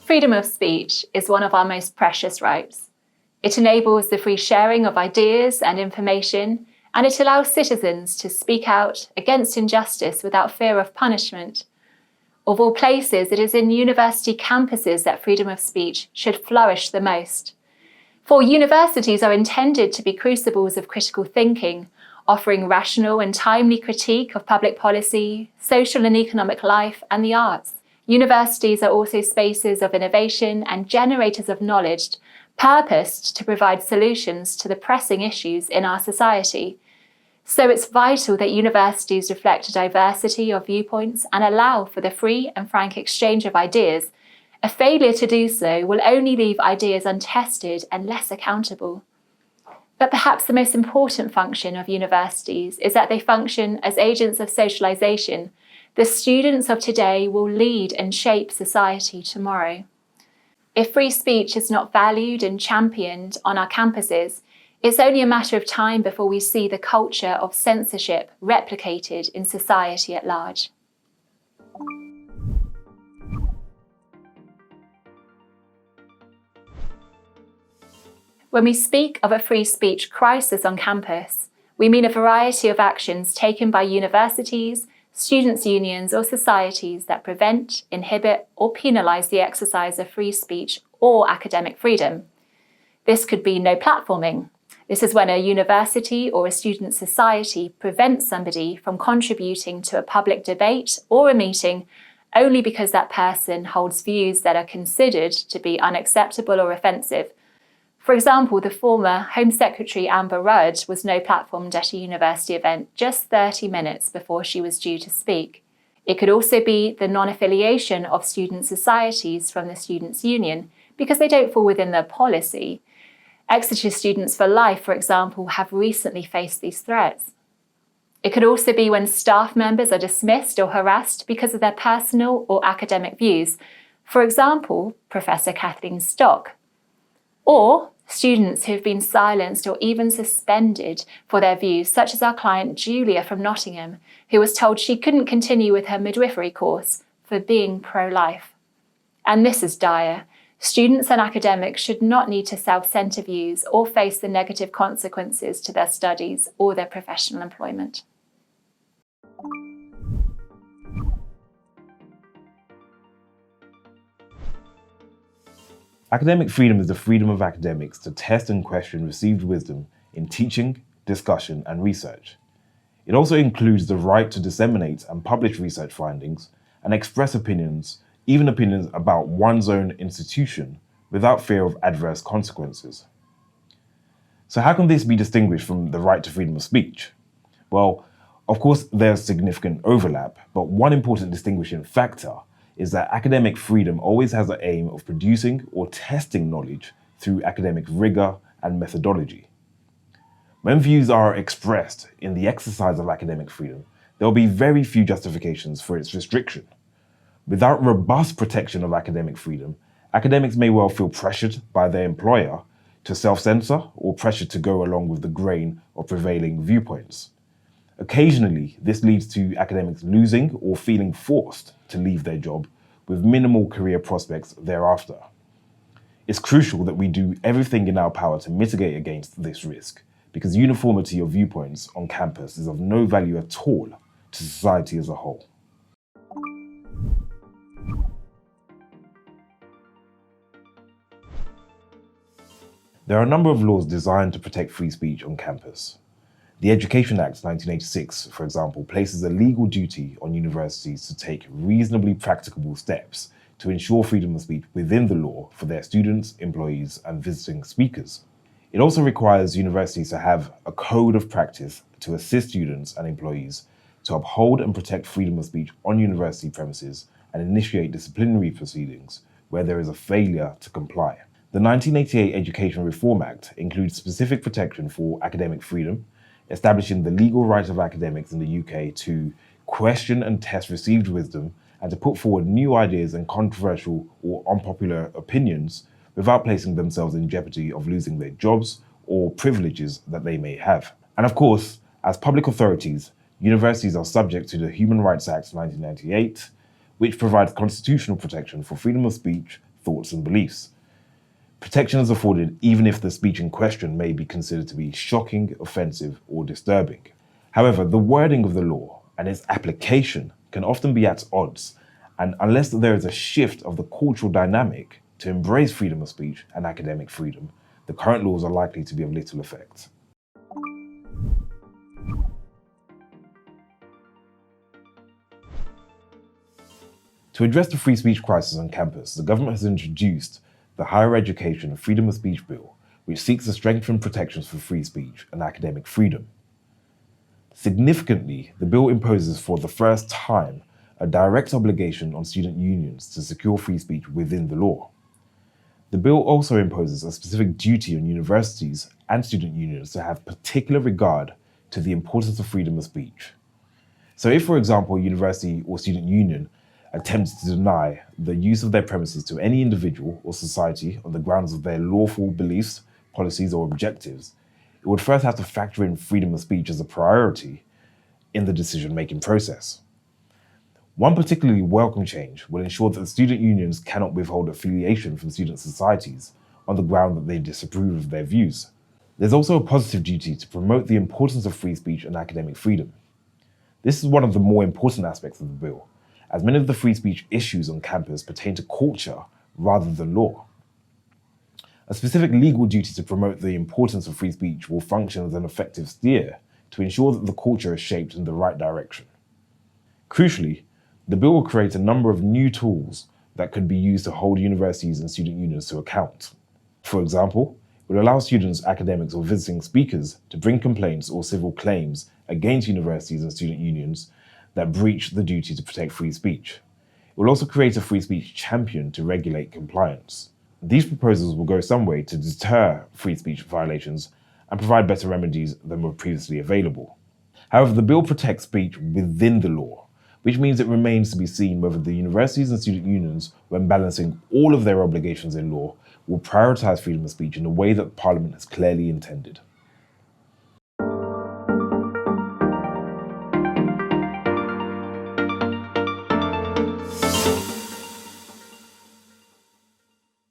Freedom of speech is one of our most precious rights. It enables the free sharing of ideas and information, and it allows citizens to speak out against injustice without fear of punishment. Of all places, it is in university campuses that freedom of speech should flourish the most. For universities are intended to be crucibles of critical thinking, offering rational and timely critique of public policy, social and economic life, and the arts. Universities are also spaces of innovation and generators of knowledge, purposed to provide solutions to the pressing issues in our society. So it's vital that universities reflect a diversity of viewpoints and allow for the free and frank exchange of ideas. A failure to do so will only leave ideas untested and less accountable. But perhaps the most important function of universities is that they function as agents of socialization. The students of today will lead and shape society tomorrow. If free speech is not valued and championed on our campuses, it's only a matter of time before we see the culture of censorship replicated in society at large. When we speak of a free speech crisis on campus, we mean a variety of actions taken by universities, students' unions, or societies that prevent, inhibit, or penalise the exercise of free speech or academic freedom. This could be no platforming. This is when a university or a student society prevents somebody from contributing to a public debate or a meeting only because that person holds views that are considered to be unacceptable or offensive. For example, the former Home Secretary Amber Rudd was no-platformed at a university event just 30 minutes before she was due to speak. It could also be the non-affiliation of student societies from the Students' Union because they don't fall within their policy. Exeter Students for Life, for example, have recently faced these threats. It could also be when staff members are dismissed or harassed because of their personal or academic views. For example, Professor Kathleen Stock. Or students who have been silenced or even suspended for their views, such as our client Julia from Nottingham, who was told she couldn't continue with her midwifery course for being pro-life. And this is dire. Students and academics should not need to self-censor views or face the negative consequences to their studies or their professional employment. Academic freedom is the freedom of academics to test and question received wisdom in teaching, discussion, and research. It also includes the right to disseminate and publish research findings and express opinions, even opinions about one's own institution, without fear of adverse consequences. So how can this be distinguished from the right to freedom of speech? Well, of course, there's significant overlap, but one important distinguishing factor is that academic freedom always has the aim of producing or testing knowledge through academic rigor and methodology. When views are expressed in the exercise of academic freedom, there will be very few justifications for its restriction. Without robust protection of academic freedom, academics may well feel pressured by their employer to self-censor or pressured to go along with the grain of prevailing viewpoints. Occasionally, this leads to academics losing or feeling forced to leave their job with minimal career prospects thereafter. It's crucial that we do everything in our power to mitigate against this risk, because uniformity of viewpoints on campus is of no value at all to society as a whole. There are a number of laws designed to protect free speech on campus. The Education Act 1986, for example, places a legal duty on universities to take reasonably practicable steps to ensure freedom of speech within the law for their students, employees, and visiting speakers. It also requires universities to have a code of practice to assist students and employees to uphold and protect freedom of speech on university premises and initiate disciplinary proceedings where there is a failure to comply. The 1988 Education Reform Act includes specific protection for academic freedom, establishing the legal right of academics in the UK to question and test received wisdom and to put forward new ideas and controversial or unpopular opinions without placing themselves in jeopardy of losing their jobs or privileges that they may have. And of course, as public authorities, universities are subject to the Human Rights Act 1998, which provides constitutional protection for freedom of speech, thoughts and beliefs. Protection is afforded even if the speech in question may be considered to be shocking, offensive, or disturbing. However, the wording of the law and its application can often be at odds, and unless there is a shift of the cultural dynamic to embrace freedom of speech and academic freedom, the current laws are likely to be of little effect. To address the free speech crisis on campus, the government has introduced the Higher Education Freedom of Speech Bill, which seeks to strengthen protections for free speech and academic freedom. Significantly, the bill imposes for the first time a direct obligation on student unions to secure free speech within the law. The bill also imposes a specific duty on universities and student unions to have particular regard to the importance of freedom of speech. So if, for example, a university or student union attempts to deny the use of their premises to any individual or society on the grounds of their lawful beliefs, policies, or objectives, it would first have to factor in freedom of speech as a priority in the decision-making process. One particularly welcome change will ensure that the student unions cannot withhold affiliation from student societies on the ground that they disapprove of their views. There's also a positive duty to promote the importance of free speech and academic freedom. This is one of the more important aspects of the bill, as many of the free speech issues on campus pertain to culture rather than law. A specific legal duty to promote the importance of free speech will function as an effective steer to ensure that the culture is shaped in the right direction. Crucially, the bill will create a number of new tools that could be used to hold universities and student unions to account. For example, it would allow students, academics, or visiting speakers to bring complaints or civil claims against universities and student unions that breach the duty to protect free speech. It will also create a free speech champion to regulate compliance. These proposals will go some way to deter free speech violations and provide better remedies than were previously available. However, the bill protects speech within the law, which means it remains to be seen whether the universities and student unions, when balancing all of their obligations in law, will prioritise freedom of speech in a way that Parliament has clearly intended.